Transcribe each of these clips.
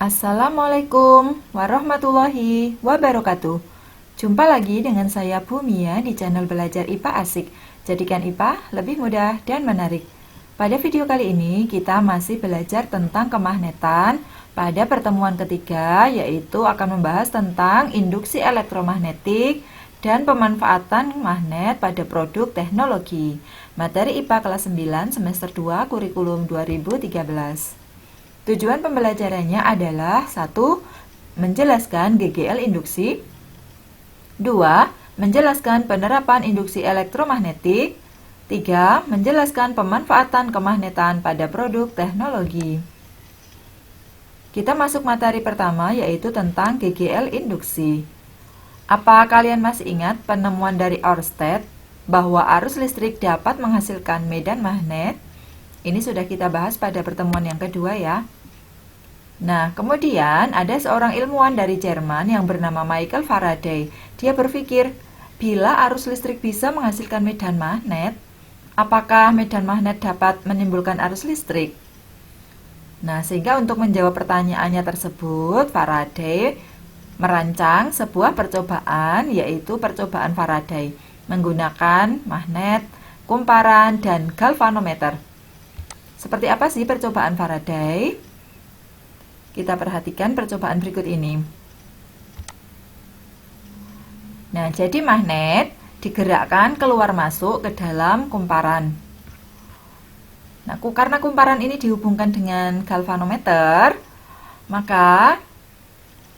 Assalamualaikum warahmatullahi wabarakatuh. Jumpa lagi dengan saya Bu Mia di channel Belajar IPA Asik. Jadikan IPA lebih mudah dan menarik. Pada video kali ini kita masih belajar tentang kemagnetan. Pada pertemuan ketiga yaitu akan membahas tentang induksi elektromagnetik dan pemanfaatan magnet pada produk teknologi. Materi IPA kelas 9 semester 2 kurikulum 2013. Tujuan pembelajarannya adalah 1. Menjelaskan GGL induksi. 2. Menjelaskan penerapan induksi elektromagnetik. 3. Menjelaskan pemanfaatan kemagnetan pada produk teknologi. Kita masuk materi pertama yaitu tentang GGL induksi. Apa kalian masih ingat penemuan dari Ørsted bahwa arus listrik dapat menghasilkan medan magnet? Ini sudah kita bahas pada pertemuan yang kedua ya. Nah, kemudian ada seorang ilmuwan dari Jerman yang bernama Michael Faraday. Dia berpikir, bila arus listrik bisa menghasilkan medan magnet, apakah medan magnet dapat menimbulkan arus listrik? Nah, sehingga untuk menjawab pertanyaannya tersebut, Faraday merancang sebuah percobaan, yaitu percobaan Faraday, menggunakan magnet, kumparan, dan galvanometer. Seperti apa sih percobaan Faraday? Kita perhatikan percobaan berikut ini. Nah, jadi magnet digerakkan keluar masuk ke dalam kumparan. Nah, karena kumparan ini dihubungkan dengan galvanometer, maka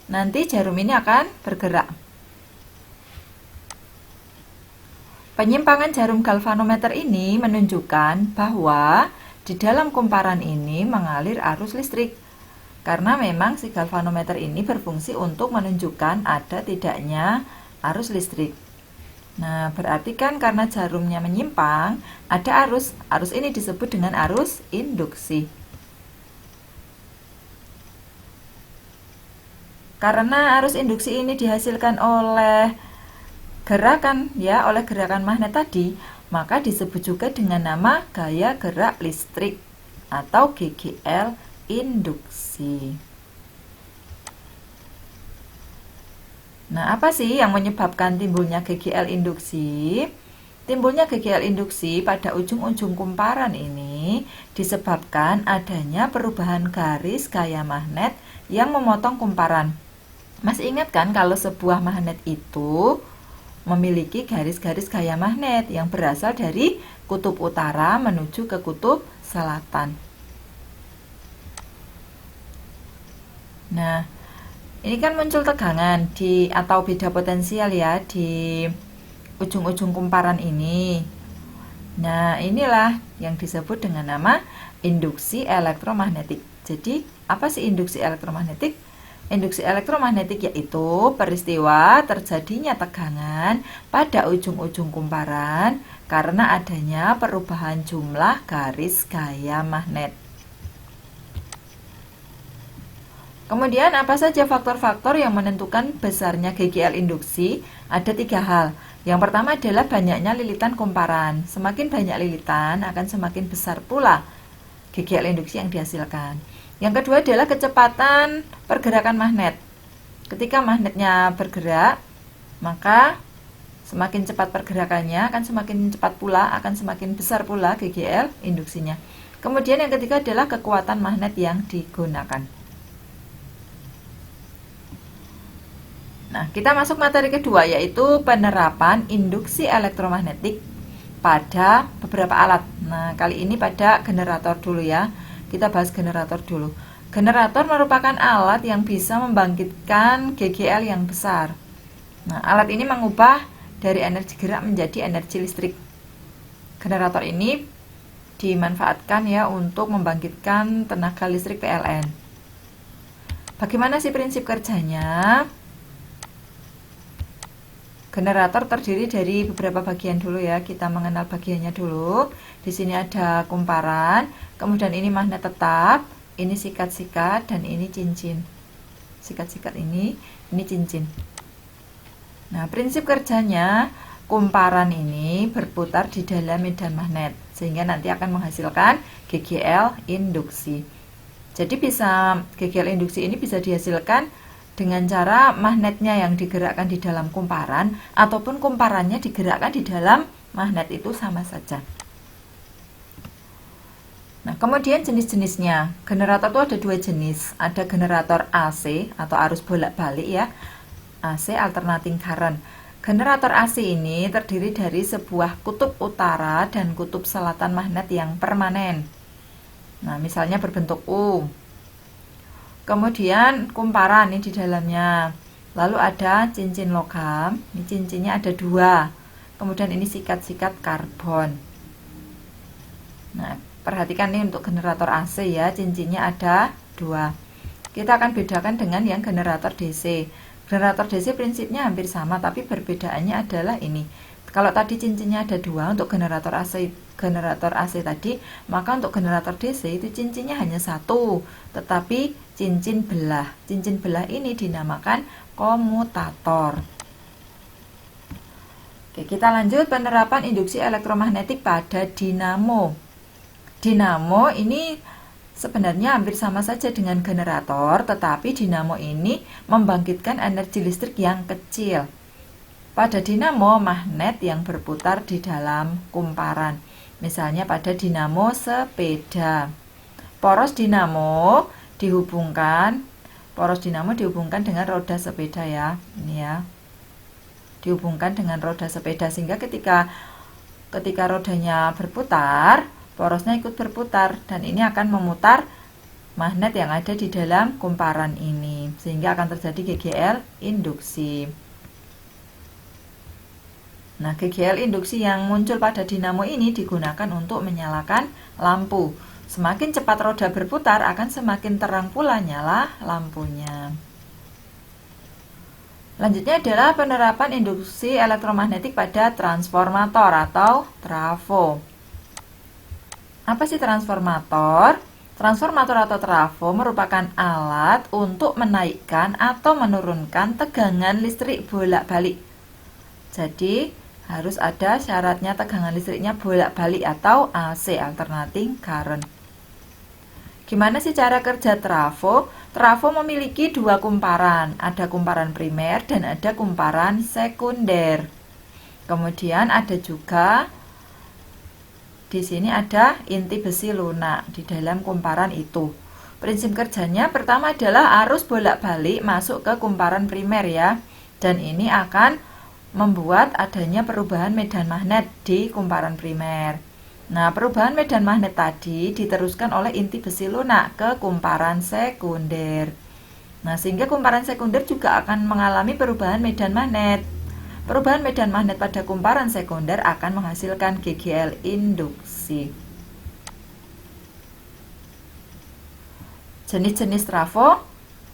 nanti jarum ini akan bergerak. Penyimpangan jarum galvanometer ini menunjukkan bahwa di dalam kumparan ini mengalir arus listrik. Karena memang si galvanometer ini berfungsi untuk menunjukkan ada tidaknya arus listrik. Nah, berarti kan karena jarumnya menyimpang, ada arus. Arus ini disebut dengan arus induksi. Karena arus induksi ini dihasilkan oleh gerakan magnet tadi, maka disebut juga dengan nama gaya gerak listrik atau GGL induksi. Nah, apa sih yang menyebabkan timbulnya GGL induksi? Timbulnya GGL induksi pada ujung-ujung kumparan ini disebabkan adanya perubahan garis gaya magnet yang memotong kumparan. Masih ingat kan kalau sebuah magnet itu memiliki garis-garis gaya magnet yang berasal dari kutub utara menuju ke kutub selatan. Nah, ini kan muncul tegangan atau beda potensial ya di ujung-ujung kumparan ini. Nah, inilah yang disebut dengan nama induksi elektromagnetik. Jadi, apa sih induksi elektromagnetik? Induksi elektromagnetik yaitu peristiwa terjadinya tegangan pada ujung-ujung kumparan karena adanya perubahan jumlah garis gaya magnet. Kemudian apa saja faktor-faktor yang menentukan besarnya GGL induksi? Ada 3 hal. Yang pertama adalah banyaknya lilitan kumparan. Semakin banyak lilitan akan semakin besar pula GGL induksi yang dihasilkan. Yang kedua adalah kecepatan pergerakan magnet. Ketika magnetnya bergerak, maka semakin cepat pergerakannya akan semakin cepat pula, akan semakin besar pula GGL induksinya. Kemudian yang ketiga adalah kekuatan magnet yang digunakan. Nah, kita masuk materi kedua yaitu penerapan induksi elektromagnetik pada beberapa alat. Nah, kali ini pada generator dulu ya. Kita bahas generator dulu. Generator merupakan alat yang bisa membangkitkan GGL yang besar. Nah, alat ini mengubah dari energi gerak menjadi energi listrik. Generator ini dimanfaatkan ya untuk membangkitkan tenaga listrik PLN. Bagaimana sih prinsip kerjanya? Generator terdiri dari beberapa bagian dulu ya. Kita mengenal bagiannya dulu. Di sini ada kumparan, kemudian ini magnet tetap, ini sikat-sikat, dan ini cincin. Sikat-sikat ini cincin. Nah, prinsip kerjanya kumparan ini berputar di dalam medan magnet sehingga nanti akan menghasilkan GGL induksi. Jadi GGL induksi ini bisa dihasilkan dengan cara magnetnya yang digerakkan di dalam kumparan ataupun kumparannya digerakkan di dalam magnet, itu sama saja. Nah, kemudian jenis-jenisnya. Generator itu ada dua jenis. Ada generator AC atau arus bolak-balik ya. AC alternating current. Generator AC ini terdiri dari sebuah kutub utara dan kutub selatan magnet yang permanen. Nah, misalnya berbentuk U. Kemudian kumparan ini di dalamnya. Lalu ada cincin logam. Ini cincinnya ada dua. Kemudian ini sikat-sikat karbon. Nah, perhatikan nih untuk generator AC ya, cincinnya ada dua. Kita akan bedakan dengan yang generator DC. Generator DC prinsipnya hampir sama, tapi perbedaannya adalah ini. Kalau tadi cincinnya ada dua untuk generator AC tadi, maka untuk generator DC itu cincinnya hanya satu, tetapi cincin belah. Cincin belah ini dinamakan komutator. Oke, kita lanjut penerapan induksi elektromagnetik pada dinamo. Dinamo ini sebenarnya hampir sama saja dengan generator, tetapi dinamo ini membangkitkan energi listrik yang kecil. Pada dinamo, magnet yang berputar di dalam kumparan. Misalnya pada dinamo sepeda. Poros dinamo dihubungkan dengan roda sepeda ya. Ini ya. Dihubungkan dengan roda sepeda sehingga ketika rodanya berputar, porosnya ikut berputar dan ini akan memutar magnet yang ada di dalam kumparan ini sehingga akan terjadi GGL induksi. Nah, GGL induksi yang muncul pada dinamo ini digunakan untuk menyalakan lampu. Semakin cepat roda berputar akan semakin terang pula nyala lampunya. Lanjutnya adalah penerapan induksi elektromagnetik pada transformator atau trafo. Apa sih transformator? Transformator atau trafo merupakan alat untuk menaikkan atau menurunkan tegangan listrik bolak-balik. Jadi, harus ada syaratnya tegangan listriknya bolak-balik atau AC, alternating current. Gimana sih cara kerja trafo? Trafo memiliki dua kumparan, ada kumparan primer dan ada kumparan sekunder. Kemudian ada juga di sini ada inti besi lunak di dalam kumparan itu. Prinsip kerjanya pertama adalah arus bolak-balik masuk ke kumparan primer ya. Dan ini akan membuat adanya perubahan medan magnet di kumparan primer. Nah, perubahan medan magnet tadi diteruskan oleh inti besi lunak ke kumparan sekunder. Nah, sehingga kumparan sekunder juga akan mengalami perubahan medan magnet. Perubahan medan magnet pada kumparan sekunder akan menghasilkan GGL induksi. Jenis-jenis trafo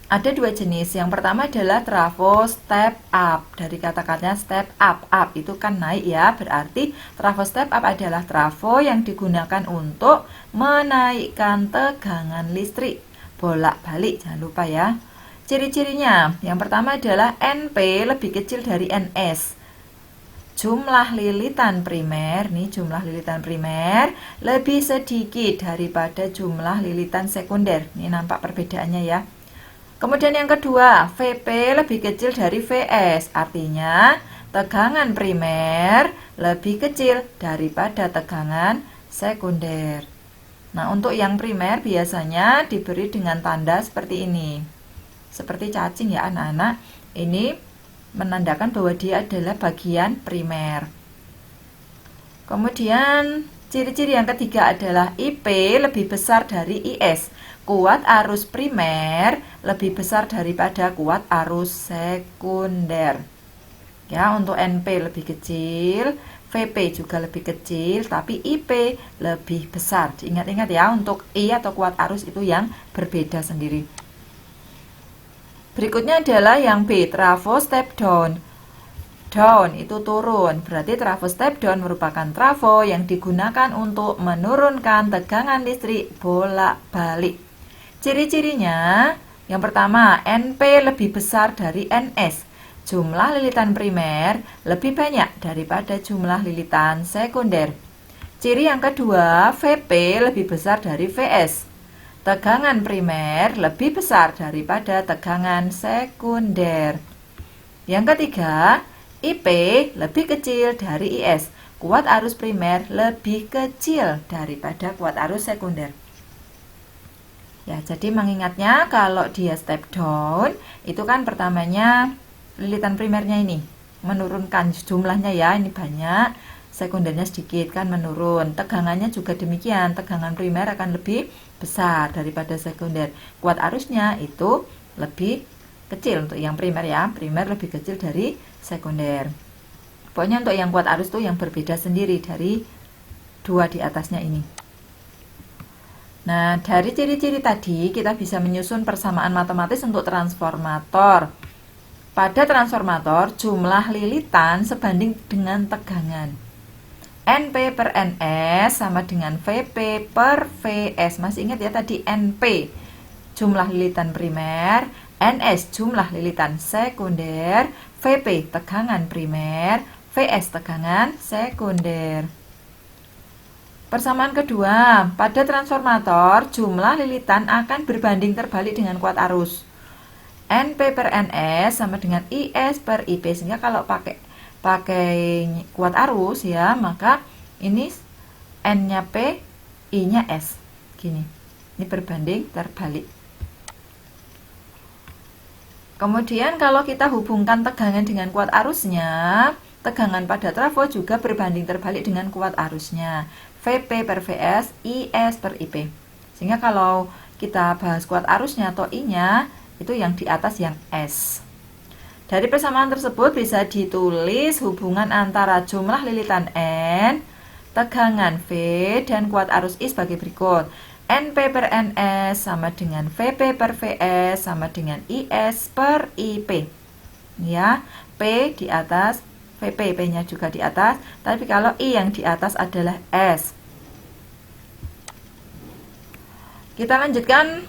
ada dua jenis. Yang pertama adalah trafo step up. Dari kata-katanya step up, up itu kan naik ya. Berarti trafo step up adalah trafo yang digunakan untuk menaikkan tegangan listrik bolak-balik. Jangan lupa ya. Ciri-cirinya, yang pertama adalah NP lebih kecil dari NS. Jumlah lilitan primer, nih jumlah lilitan primer lebih sedikit daripada jumlah lilitan sekunder. Ini nampak perbedaannya ya. Kemudian yang kedua, VP lebih kecil dari VS, artinya tegangan primer lebih kecil daripada tegangan sekunder. Nah, untuk yang primer biasanya diberi dengan tanda seperti ini. Seperti cacing ya anak-anak, ini menandakan bahwa dia adalah bagian primer. Kemudian ciri-ciri yang ketiga adalah IP lebih besar dari IS. Kuat arus primer lebih besar daripada kuat arus sekunder. Ya, untuk NP lebih kecil, VP juga lebih kecil, tapi IP lebih besar. Diingat-ingat ya, untuk I atau kuat arus itu yang berbeda sendiri. Berikutnya adalah yang B, trafo step down. Down itu turun, berarti trafo step down merupakan trafo yang digunakan untuk menurunkan tegangan listrik bolak-balik. Ciri-cirinya, yang pertama, NP lebih besar dari NS. Jumlah lilitan primer lebih banyak daripada jumlah lilitan sekunder. Ciri yang kedua, VP lebih besar dari VS. tegangan primer lebih besar daripada tegangan sekunder. Yang ketiga, IP lebih kecil dari IS. Kuat arus primer lebih kecil daripada kuat arus sekunder. Ya, jadi mengingatnya kalau dia step down, itu kan pertamanya lilitan primernya ini menurunkan jumlahnya ya, ini banyak, sekundernya sedikit kan menurun. Tegangannya juga demikian, tegangan primer akan lebih besar daripada sekunder. Kuat arusnya itu lebih kecil untuk yang primer ya, primer lebih kecil dari sekunder. Pokoknya untuk yang kuat arus tuh yang berbeda sendiri dari dua di atasnya ini. Nah, dari ciri-ciri tadi kita bisa menyusun persamaan matematis untuk transformator. Pada transformator, jumlah lilitan sebanding dengan tegangan. NP per NS sama dengan VP per VS. Masih ingat ya tadi NP, jumlah lilitan primer, NS, jumlah lilitan sekunder, VP, tegangan primer, VS, tegangan sekunder. Persamaan kedua, pada transformator jumlah lilitan akan berbanding terbalik dengan kuat arus. NP per NS sama dengan IS per IP. Sehingga kalau pakai kuat arus ya, maka ini N-nya P, I-nya S. Gini. Ini berbanding terbalik. Kemudian kalau kita hubungkan tegangan dengan kuat arusnya, tegangan pada trafo juga berbanding terbalik dengan kuat arusnya. VP per VS, IS per IP. Sehingga kalau kita bahas kuat arusnya atau I-nya, itu yang di atas yang S. Dari persamaan tersebut bisa ditulis hubungan antara jumlah lilitan N, tegangan V, dan kuat arus I sebagai berikut. NP per NS sama dengan VP per VS sama dengan IS per IP. Ya, P di atas, VP, P-nya juga di atas, tapi kalau I yang di atas adalah S. Kita lanjutkan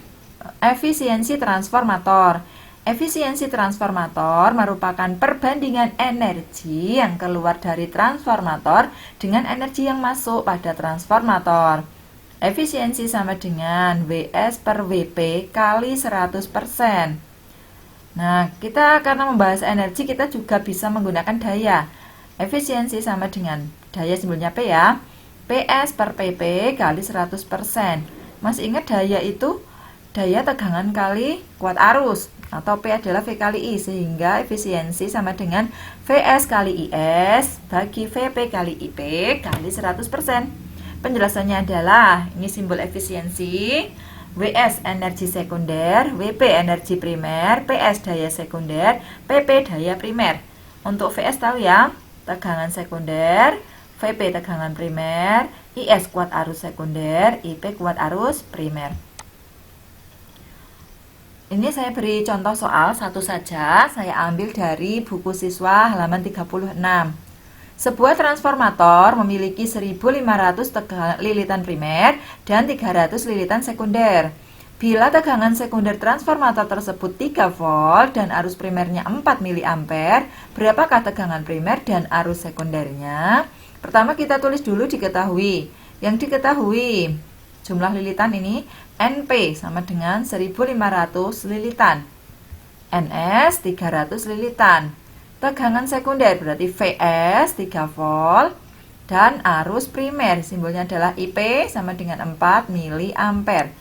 efisiensi transformator. Efisiensi transformator merupakan perbandingan energi yang keluar dari transformator dengan energi yang masuk pada transformator. Efisiensi sama dengan WS per WP kali 100%. Nah, kita karena membahas energi, kita juga bisa menggunakan daya. Efisiensi sama dengan daya simbolnya P ya. PS per PP kali 100%. Masih ingat daya itu daya tegangan kali kuat arus, atau P adalah V kali I, sehingga efisiensi sama dengan VS kali IS bagi VP kali IP kali 100%. Penjelasannya adalah, ini simbol efisiensi, WS energi sekunder, WP energi primer, PS daya sekunder, PP daya primer. Untuk VS tahu ya, tegangan sekunder, VP tegangan primer, IS kuat arus sekunder, IP kuat arus primer. Ini saya beri contoh soal satu saja, saya ambil dari buku siswa halaman 36. Sebuah transformator memiliki 1500 lilitan primer dan 300 lilitan sekunder. Bila tegangan sekunder transformator tersebut 3 volt dan arus primernya 4 mA, berapakah tegangan primer dan arus sekundernya? Pertama kita tulis dulu diketahui. Yang diketahui jumlah lilitan ini NP sama dengan 1500 lilitan, NS 300 lilitan. Tegangan sekunder berarti VS 3 volt dan arus primer simbolnya adalah IP sama dengan 4 mA.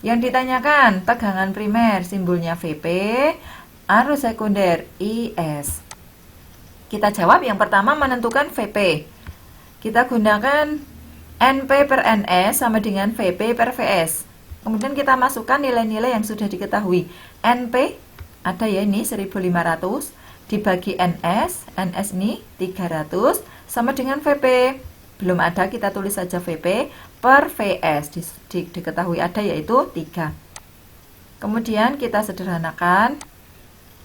Yang ditanyakan tegangan primer simbolnya VP, arus sekunder IS. Kita jawab yang pertama menentukan VP. Kita gunakan NP per NS sama dengan VP per VS. Kemudian kita masukkan nilai-nilai yang sudah diketahui. NP ada ya ini 1500 dibagi NS, NS ini 300 sama dengan VP. Belum ada, kita tulis saja VP per VS. Diketahui ada yaitu 3. Kemudian kita sederhanakan,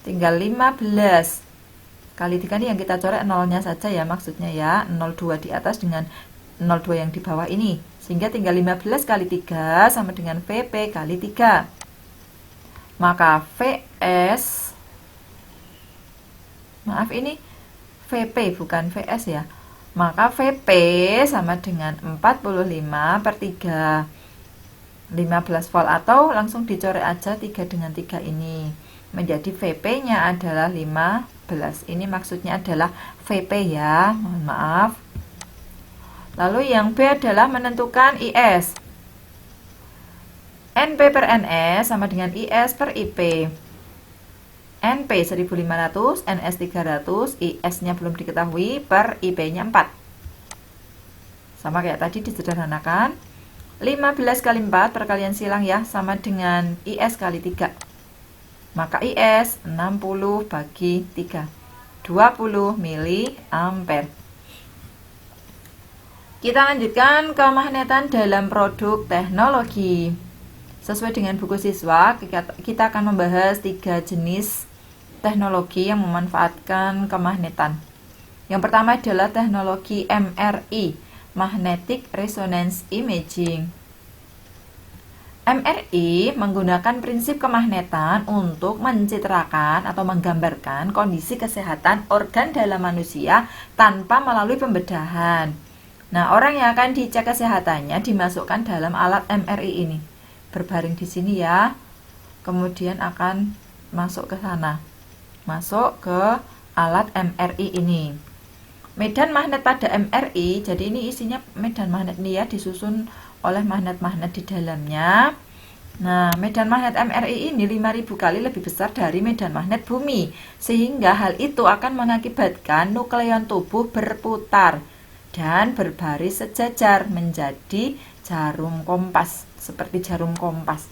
tinggal 15 kali 3 ini yang kita coret nolnya saja ya, maksudnya ya 02 di atas dengan 02 yang di bawah ini, sehingga tinggal 15 kali 3 sama dengan VP kali 3. Maka VS, maaf ini VP bukan VS ya, maka VP sama dengan 45 per 3. 15 volt, atau langsung dicoret aja 3 dengan 3 ini. Menjadi VP-nya adalah 15. Ini maksudnya adalah VP ya, mohon maaf. Lalu yang B adalah menentukan IS. NP per NS sama dengan IS per IP. NP 1500, NS 300, IS-nya belum diketahui, per IP-nya 4. Sama kayak tadi disederhanakan. 15 kali 4 perkalian silang ya, sama dengan IS kali 3. Maka IS 60 bagi 3. 20 miliampere. Kita lanjutkan kemagnetan dalam produk teknologi. Sesuai dengan buku siswa, kita akan membahas 3 jenis teknologi yang memanfaatkan kemagnetan. Yang pertama adalah teknologi MRI, Magnetic Resonance Imaging. MRI menggunakan prinsip kemagnetan untuk mencitrakan atau menggambarkan kondisi kesehatan organ dalam manusia tanpa melalui pembedahan. Nah, orang yang akan dicek kesehatannya dimasukkan dalam alat MRI ini. Berbaring di sini ya. Kemudian akan masuk ke sana. Masuk ke alat MRI ini. Medan magnet pada MRI, jadi ini isinya medan magnet nih ya, disusun oleh magnet-magnet di dalamnya. Nah, medan magnet MRI ini 5000 kali lebih besar dari medan magnet bumi, sehingga hal itu akan mengakibatkan nukleon tubuh berputar dan berbaris sejajar menjadi jarum kompas, seperti jarum kompas.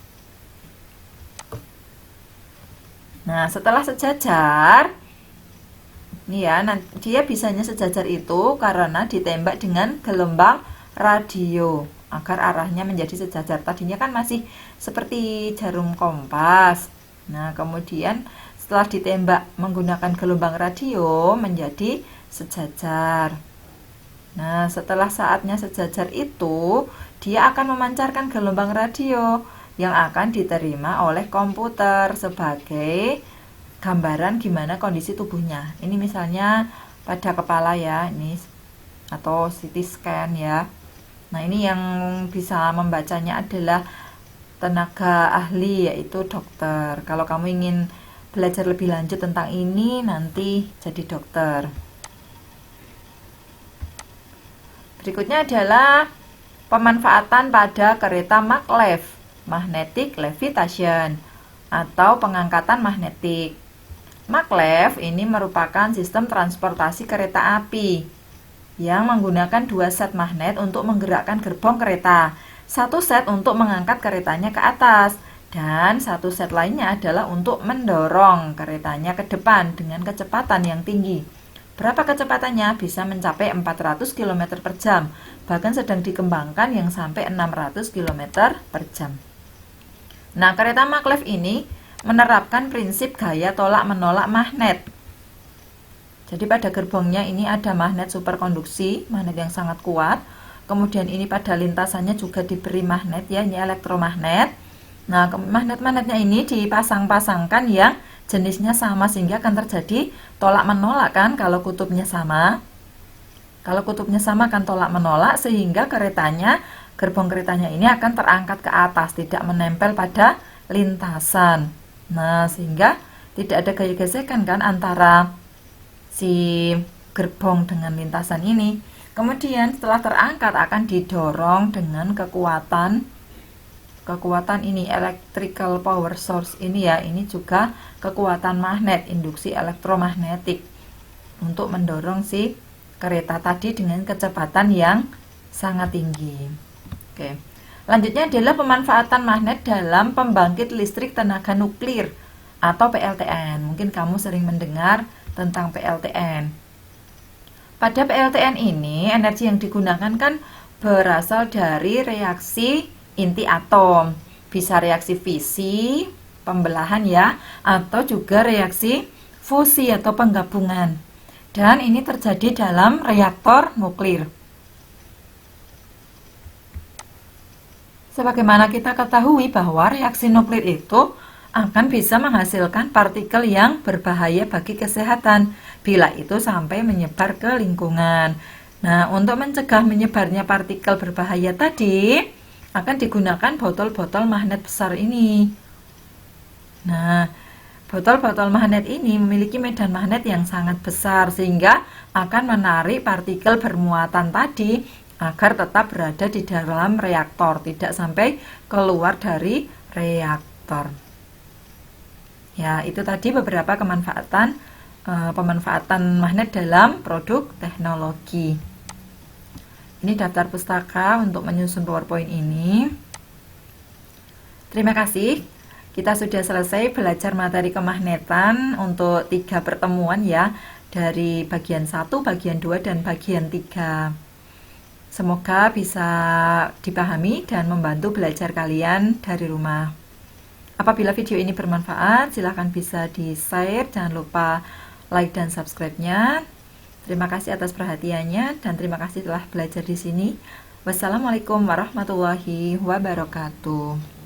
Nah, setelah sejajar, nih ya, dia bisanya sejajar itu karena ditembak dengan gelombang radio agar arahnya menjadi sejajar. Tadinya kan masih seperti jarum kompas. Nah, kemudian setelah ditembak menggunakan gelombang radio menjadi sejajar. Nah, setelah saatnya sejajar itu, dia akan memancarkan gelombang radio yang akan diterima oleh komputer sebagai gambaran gimana kondisi tubuhnya. Ini misalnya pada kepala ya, ini atau CT scan ya. Nah, ini yang bisa membacanya adalah tenaga ahli, yaitu dokter. Kalau kamu ingin belajar lebih lanjut tentang ini, nanti jadi dokter. Berikutnya adalah pemanfaatan pada kereta maglev, magnetic levitation, atau pengangkatan magnetik. Maglev ini merupakan sistem transportasi kereta api yang menggunakan 2 set magnet untuk menggerakkan gerbong kereta. 1 set untuk mengangkat keretanya ke atas, dan 1 set lainnya adalah untuk mendorong keretanya ke depan dengan kecepatan yang tinggi. Berapa kecepatannya? Bisa mencapai 400 km per jam, bahkan sedang dikembangkan yang sampai 600 km per jam. Nah, kereta maglev ini menerapkan prinsip gaya tolak-menolak magnet. Jadi pada gerbongnya ini ada magnet superkonduksi, magnet yang sangat kuat. Kemudian ini pada lintasannya juga diberi magnet ya, ini elektromagnet. Nah, magnet-magnetnya ini dipasang-pasangkan yang jenisnya sama sehingga akan terjadi tolak-menolak kan kalau kutubnya sama. Kalau kutubnya sama akan tolak-menolak sehingga gerbong keretanya ini akan terangkat ke atas, tidak menempel pada lintasan. Nah, sehingga tidak ada gaya gesekan kan antara si gerbong dengan lintasan ini. Kemudian setelah terangkat akan didorong dengan kekuatan ini, electrical power source ini ya, ini juga kekuatan magnet, induksi elektromagnetik untuk mendorong si kereta tadi dengan kecepatan yang sangat tinggi. Oke. Lanjutnya adalah pemanfaatan magnet dalam pembangkit listrik tenaga nuklir atau PLTN. Mungkin kamu sering mendengar tentang PLTN. Pada PLTN ini, energi yang digunakan kan berasal dari reaksi inti atom. Bisa reaksi fisi, pembelahan ya, atau juga reaksi fusi atau penggabungan. Dan ini terjadi dalam reaktor nuklir. Sebagaimana kita ketahui bahwa reaksi nuklir itu akan bisa menghasilkan partikel yang berbahaya bagi kesehatan bila itu sampai menyebar ke lingkungan. Nah, untuk mencegah menyebarnya partikel berbahaya tadi, akan digunakan botol-botol magnet besar ini. Nah, botol-botol magnet ini memiliki medan magnet yang sangat besar sehingga akan menarik partikel bermuatan tadi agar tetap berada di dalam reaktor, tidak sampai keluar dari reaktor. Ya, itu tadi beberapa pemanfaatan magnet dalam produk teknologi. Ini daftar pustaka untuk menyusun PowerPoint ini. Terima kasih. Kita sudah selesai belajar materi kemagnetan untuk 3 pertemuan ya, dari bagian 1, bagian 2, dan bagian 3. Semoga bisa dipahami dan membantu belajar kalian dari rumah. Apabila video ini bermanfaat, silahkan bisa di-share, jangan lupa like dan subscribe-nya. Terima kasih atas perhatiannya dan terima kasih telah belajar di sini. Wassalamualaikum warahmatullahi wabarakatuh.